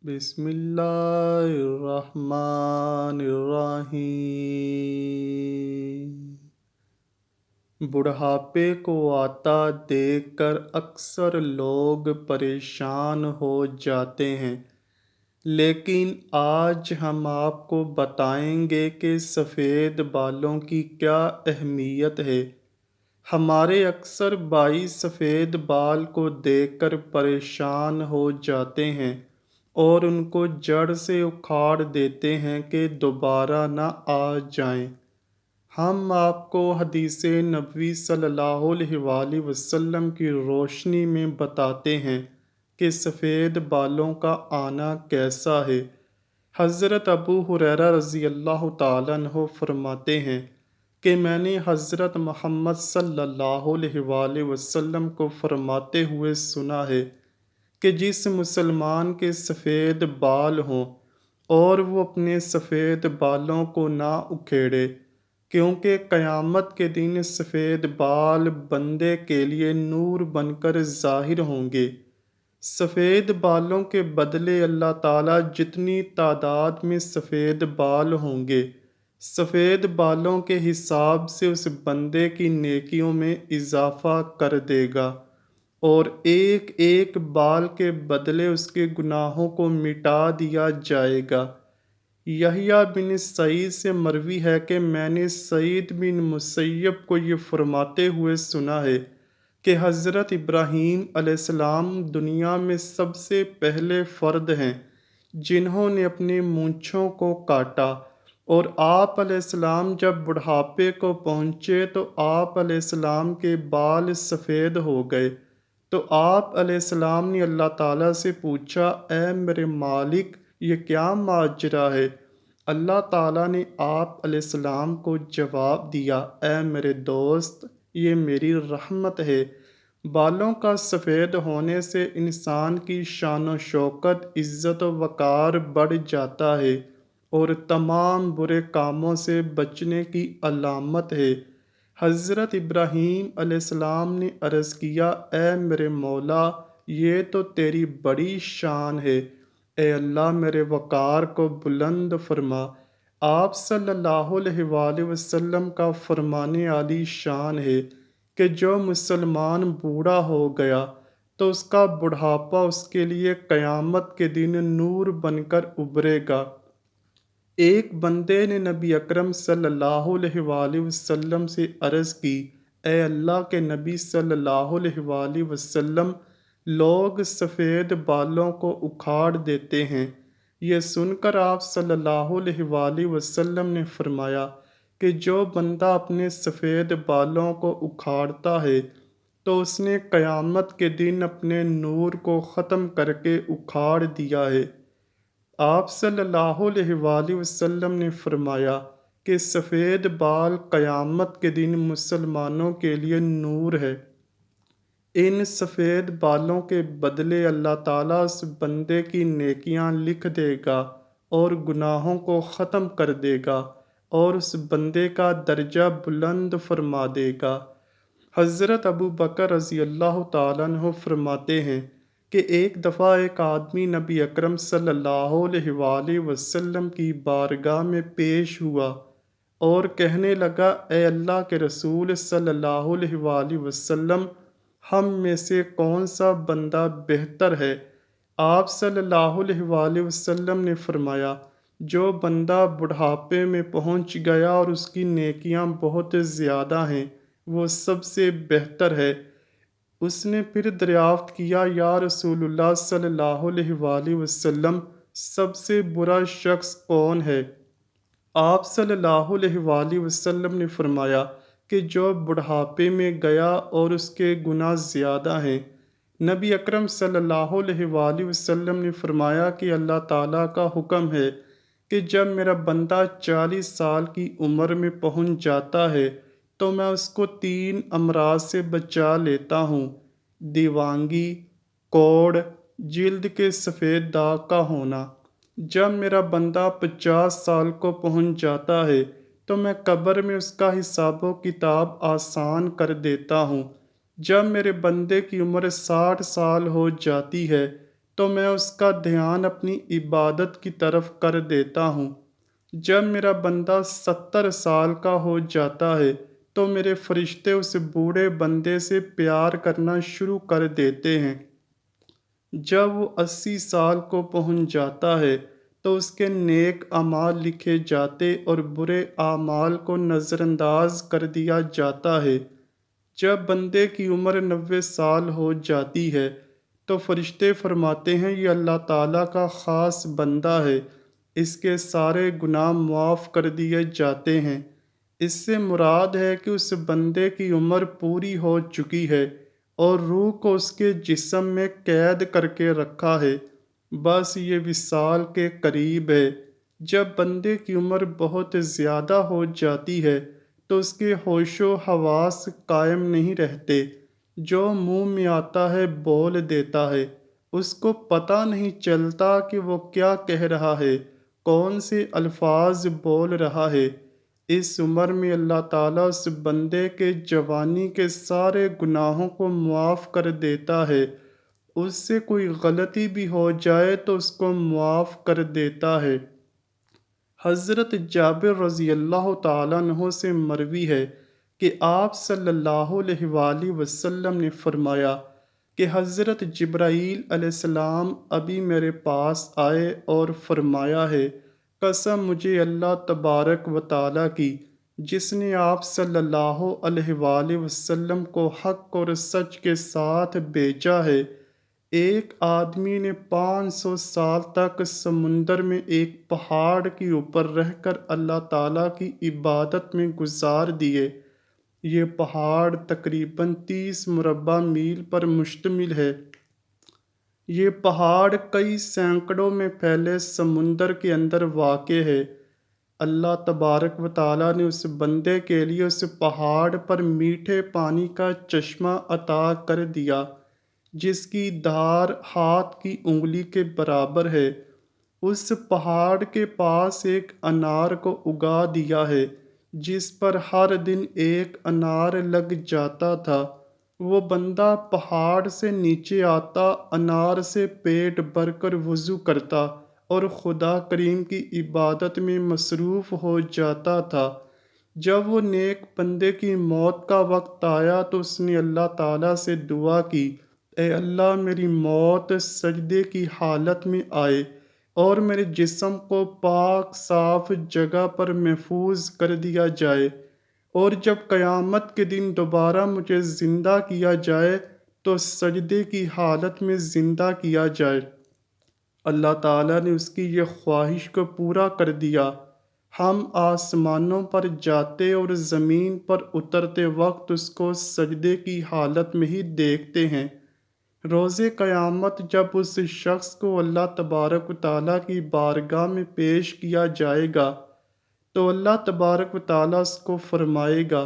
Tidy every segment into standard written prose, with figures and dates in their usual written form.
بسم اللہ الرحمن الرحیم۔ بڑھاپے کو آتا دیکھ کر اکثر لوگ پریشان ہو جاتے ہیں، لیکن آج ہم آپ کو بتائیں گے کہ سفید بالوں کی کیا اہمیت ہے۔ ہمارے اکثر بھائی سفید بال کو دیکھ کر پریشان ہو جاتے ہیں اور ان کو جڑ سے اکھاڑ دیتے ہیں کہ دوبارہ نہ آ جائیں۔ ہم آپ کو حدیث نبوی صلی اللہ علیہ وآلہ وسلم کی روشنی میں بتاتے ہیں کہ سفید بالوں کا آنا کیسا ہے۔ حضرت ابو ہریرہ رضی اللہ تعالیٰ عنہ فرماتے ہیں کہ میں نے حضرت محمد صلی اللہ علیہ وآلہ وسلم کو فرماتے ہوئے سنا ہے کہ جس مسلمان کے سفید بال ہوں اور وہ اپنے سفید بالوں کو نہ اکھیڑے، کیونکہ قیامت کے دن سفید بال بندے کے لیے نور بن کر ظاہر ہوں گے۔ سفید بالوں کے بدلے اللہ تعالیٰ جتنی تعداد میں سفید بال ہوں گے، سفید بالوں کے حساب سے اس بندے کی نیکیوں میں اضافہ کر دے گا، اور ایک ایک بال کے بدلے اس کے گناہوں کو مٹا دیا جائے گا۔ یحییٰ بن سعید سے مروی ہے کہ میں نے سعید بن مسیب کو یہ فرماتے ہوئے سنا ہے کہ حضرت ابراہیم علیہ السلام دنیا میں سب سے پہلے فرد ہیں جنہوں نے اپنی مونچھوں کو کاٹا، اور آپ علیہ السلام جب بڑھاپے کو پہنچے تو آپ علیہ السلام کے بال سفید ہو گئے، تو آپ علیہ السلام نے اللہ تعالیٰ سے پوچھا، اے میرے مالک، یہ کیا ماجرا ہے؟ اللہ تعالیٰ نے آپ علیہ السلام کو جواب دیا، اے میرے دوست، یہ میری رحمت ہے۔ بالوں کا سفید ہونے سے انسان کی شان و شوکت، عزت و وقار بڑھ جاتا ہے اور تمام برے کاموں سے بچنے کی علامت ہے۔ حضرت ابراہیم علیہ السلام نے عرض کیا، اے میرے مولا، یہ تو تیری بڑی شان ہے، اے اللہ میرے وقار کو بلند فرما۔ آپ صلی اللہ علیہ وآلہ وسلم کا فرمان عالی شان ہے کہ جو مسلمان بوڑھا ہو گیا تو اس کا بڑھاپا اس کے لیے قیامت کے دن نور بن کر ابھرے گا۔ ایک بندے نے نبی اکرم صلی اللہ علیہ وآلہ وسلم سے عرض کی، اے اللہ کے نبی صلی اللہ علیہ وآلہ وسلم، لوگ سفید بالوں کو اکھاڑ دیتے ہیں۔ یہ سن کر آپ صلی اللہ علیہ وآلہ وسلم نے فرمایا کہ جو بندہ اپنے سفید بالوں کو اکھاڑتا ہے تو اس نے قیامت کے دن اپنے نور کو ختم کر کے اکھاڑ دیا ہے۔ آپ صلی اللہ علیہ وآلہ وسلم نے فرمایا کہ سفید بال قیامت کے دن مسلمانوں کے لیے نور ہے۔ ان سفید بالوں کے بدلے اللہ تعالیٰ اس بندے کی نیکیاں لکھ دے گا اور گناہوں کو ختم کر دے گا اور اس بندے کا درجہ بلند فرما دے گا۔ حضرت ابو بکر رضی اللہ تعالیٰ عنہ فرماتے ہیں کہ ایک دفعہ ایک آدمی نبی اکرم صلی اللہ علیہ وآلہ وسلم کی بارگاہ میں پیش ہوا اور کہنے لگا، اے اللہ کے رسول صلی اللہ علیہ وآلہ وسلم، ہم میں سے کون سا بندہ بہتر ہے؟ آپ صلی اللہ علیہ وآلہ وسلم نے فرمایا، جو بندہ بڑھاپے میں پہنچ گیا اور اس کی نیکیاں بہت زیادہ ہیں، وہ سب سے بہتر ہے۔ اس نے پھر دریافت کیا، یا رسول اللہ صلی اللہ علیہ وآلہ وسلم، سب سے برا شخص کون ہے؟ آپ صلی اللہ علیہ وآلہ وسلم نے فرمایا کہ جو بڑھاپے میں گیا اور اس کے گناہ زیادہ ہیں۔ نبی اکرم صلی اللہ علیہ وآلہ وسلم نے فرمایا کہ اللہ تعالیٰ کا حکم ہے کہ جب میرا بندہ 40 سال کی عمر میں پہنچ جاتا ہے تو میں اس کو 3 امراض سے بچا لیتا ہوں: دیوانگی، کوڑ، جلد کے سفید داغ کا ہونا۔ جب میرا بندہ 50 سال کو پہنچ جاتا ہے تو میں قبر میں اس کا حساب و کتاب آسان کر دیتا ہوں۔ جب میرے بندے کی عمر 60 سال ہو جاتی ہے تو میں اس کا دھیان اپنی عبادت کی طرف کر دیتا ہوں۔ جب میرا بندہ 70 سال کا ہو جاتا ہے تو میرے فرشتے اس بوڑھے بندے سے پیار کرنا شروع کر دیتے ہیں۔ جب وہ 80 سال کو پہنچ جاتا ہے تو اس کے نیک اعمال لکھے جاتے اور برے اعمال کو نظر انداز کر دیا جاتا ہے۔ جب بندے کی عمر 90 سال ہو جاتی ہے تو فرشتے فرماتے ہیں یہ اللہ تعالیٰ کا خاص بندہ ہے، اس کے سارے گناہ معاف کر دیے جاتے ہیں۔ اس سے مراد ہے کہ اس بندے کی عمر پوری ہو چکی ہے اور روح کو اس کے جسم میں قید کر کے رکھا ہے، بس یہ وصال کے قریب ہے۔ جب بندے کی عمر بہت زیادہ ہو جاتی ہے تو اس کے ہوش و حواس قائم نہیں رہتے، جو منہ میں آتا ہے بول دیتا ہے، اس کو پتہ نہیں چلتا کہ وہ کیا کہہ رہا ہے، کون سے الفاظ بول رہا ہے۔ اس عمر میں اللہ تعالیٰ اس بندے کے جوانی کے سارے گناہوں کو معاف کر دیتا ہے، اس سے کوئی غلطی بھی ہو جائے تو اس کو معاف کر دیتا ہے۔ حضرت جابر رضی اللہ تعالیٰ عنہ سے مروی ہے کہ آپ صلی اللہ علیہ وآلہ وسلم نے فرمایا کہ حضرت جبرائیل علیہ السلام ابھی میرے پاس آئے اور فرمایا ہے، قسم مجھے اللہ تبارک و تعالیٰ کی جس نے آپ صلی اللہ علیہ وآلہ وسلم کو حق اور سچ کے ساتھ بھیجا ہے، ایک آدمی نے 500 سال تک سمندر میں ایک پہاڑ کے اوپر رہ کر اللہ تعالیٰ کی عبادت میں گزار دیے۔ یہ پہاڑ تقریباً 30 مربع میل پر مشتمل ہے۔ یہ پہاڑ کئی سینکڑوں میں پھیلے سمندر کے اندر واقع ہے۔ اللہ تبارک و تعالیٰ نے اس بندے کے لیے اس پہاڑ پر میٹھے پانی کا چشمہ عطا کر دیا جس کی دھار ہاتھ کی انگلی کے برابر ہے۔ اس پہاڑ کے پاس ایک انار کو اگا دیا ہے جس پر ہر دن ایک انار لگ جاتا تھا۔ وہ بندہ پہاڑ سے نیچے آتا، انار سے پیٹ بھر کر وضو کرتا اور خدا کریم کی عبادت میں مصروف ہو جاتا تھا۔ جب وہ نیک بندے کی موت کا وقت آیا تو اس نے اللہ تعالیٰ سے دعا کی، اے اللہ میری موت سجدے کی حالت میں آئے اور میرے جسم کو پاک صاف جگہ پر محفوظ کر دیا جائے، اور جب قیامت کے دن دوبارہ مجھے زندہ کیا جائے تو سجدے کی حالت میں زندہ کیا جائے۔ اللہ تعالیٰ نے اس کی یہ خواہش کو پورا کر دیا۔ ہم آسمانوں پر جاتے اور زمین پر اترتے وقت اس کو سجدے کی حالت میں ہی دیکھتے ہیں۔ روز قیامت جب اس شخص کو اللہ تبارک و تعالیٰ کی بارگاہ میں پیش کیا جائے گا تو اللہ تبارک و تعالیٰ اس کو فرمائے گا،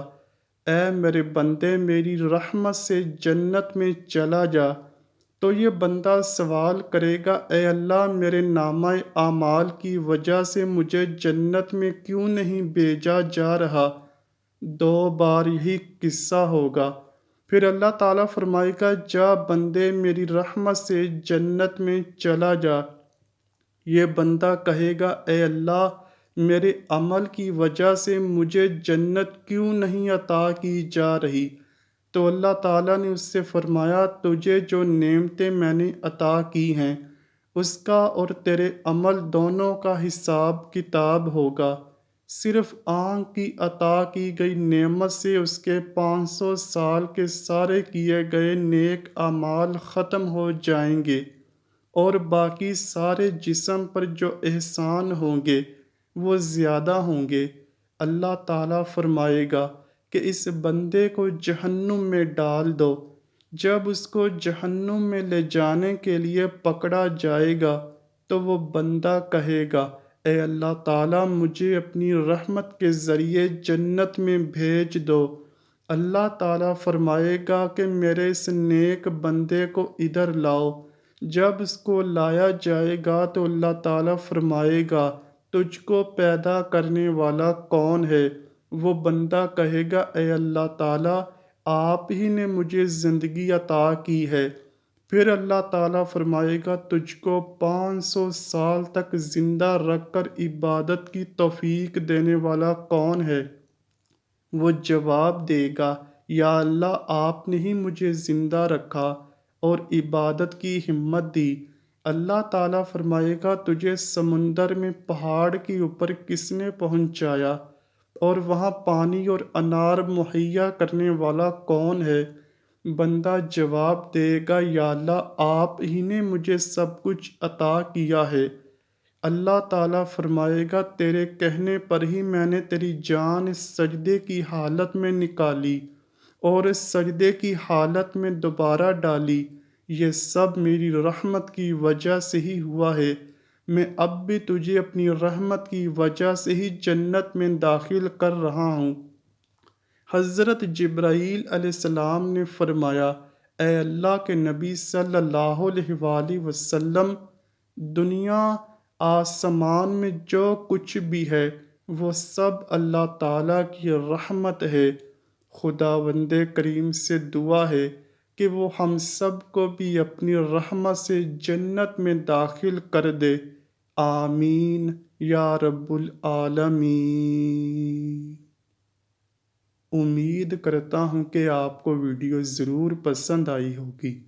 اے میرے بندے میری رحمت سے جنت میں چلا جا۔ تو یہ بندہ سوال کرے گا، اے اللہ میرے نامہ اعمال کی وجہ سے مجھے جنت میں کیوں نہیں بھیجا جا رہا؟ 2 بار یہی قصہ ہوگا۔ پھر اللہ تعالیٰ فرمائے گا، جا بندے میری رحمت سے جنت میں چلا جا۔ یہ بندہ کہے گا، اے اللہ میرے عمل کی وجہ سے مجھے جنت کیوں نہیں عطا کی جا رہی؟ تو اللہ تعالیٰ نے اس سے فرمایا، تجھے جو نعمتیں میں نے عطا کی ہیں اس کا اور تیرے عمل دونوں کا حساب کتاب ہوگا۔ صرف آنکھ کی عطا کی گئی نعمت سے اس کے 500 سال کے سارے کیے گئے نیک اعمال ختم ہو جائیں گے، اور باقی سارے جسم پر جو احسان ہوں گے وہ زیادہ ہوں گے۔ اللہ تعالیٰ فرمائے گا کہ اس بندے کو جہنم میں ڈال دو۔ جب اس کو جہنم میں لے جانے کے لیے پکڑا جائے گا تو وہ بندہ کہے گا، اے اللہ تعالیٰ مجھے اپنی رحمت کے ذریعے جنت میں بھیج دو۔ اللہ تعالیٰ فرمائے گا کہ میرے اس نیک بندے کو ادھر لاؤ۔ جب اس کو لایا جائے گا تو اللہ تعالیٰ فرمائے گا، تجھ کو پیدا کرنے والا کون ہے؟ وہ بندہ کہے گا، اے اللہ تعالیٰ آپ ہی نے مجھے زندگی عطا کی ہے، پھر اللہ تعالیٰ فرمائے گا تجھ کو 500 سال تک زندہ رکھ کر عبادت کی توفیق دینے والا کون ہے؟ وہ جواب دے گا یا اللہ آپ نے ہی مجھے زندہ رکھا اور عبادت کی ہمت دی۔ اللہ تعالیٰ فرمائے گا تجھے سمندر میں پہاڑ کے اوپر کس نے پہنچایا اور وہاں پانی اور انار مہیا کرنے والا کون ہے؟ بندہ جواب دے گا یا اللہ آپ ہی نے مجھے سب کچھ عطا کیا ہے۔ اللہ تعالیٰ فرمائے گا تیرے کہنے پر ہی میں نے تیری جان سجدے کی حالت میں نکالی اور سجدے کی حالت میں دوبارہ ڈالی، یہ سب میری رحمت کی وجہ سے ہی ہوا ہے۔ میں اب بھی تجھے اپنی رحمت کی وجہ سے ہی جنت میں داخل کر رہا ہوں۔ حضرت جبرائیل علیہ السلام نے فرمایا اے اللہ کے نبی صلی اللہ علیہ وآلہ وسلم، دنیا آسمان میں جو کچھ بھی ہے وہ سب اللہ تعالیٰ کی رحمت ہے۔ خداوند کریم سے دعا ہے کہ وہ ہم سب کو بھی اپنی رحمت سے جنت میں داخل کر دے، آمین یا رب العالمین۔ امید کرتا ہوں کہ آپ کو ویڈیو ضرور پسند آئی ہوگی۔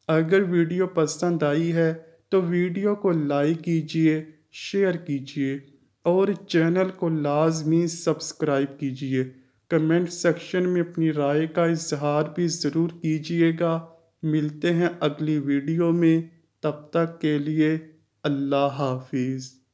اگر ویڈیو پسند آئی ہے تو ویڈیو کو لائک کیجیے، شیئر کیجیے اور چینل کو لازمی سبسکرائب کیجیے۔ کمنٹ سیکشن میں اپنی رائے کا اظہار بھی ضرور کیجیے گا۔ ملتے ہیں اگلی ویڈیو میں، تب تک کے لیے اللہ حافظ۔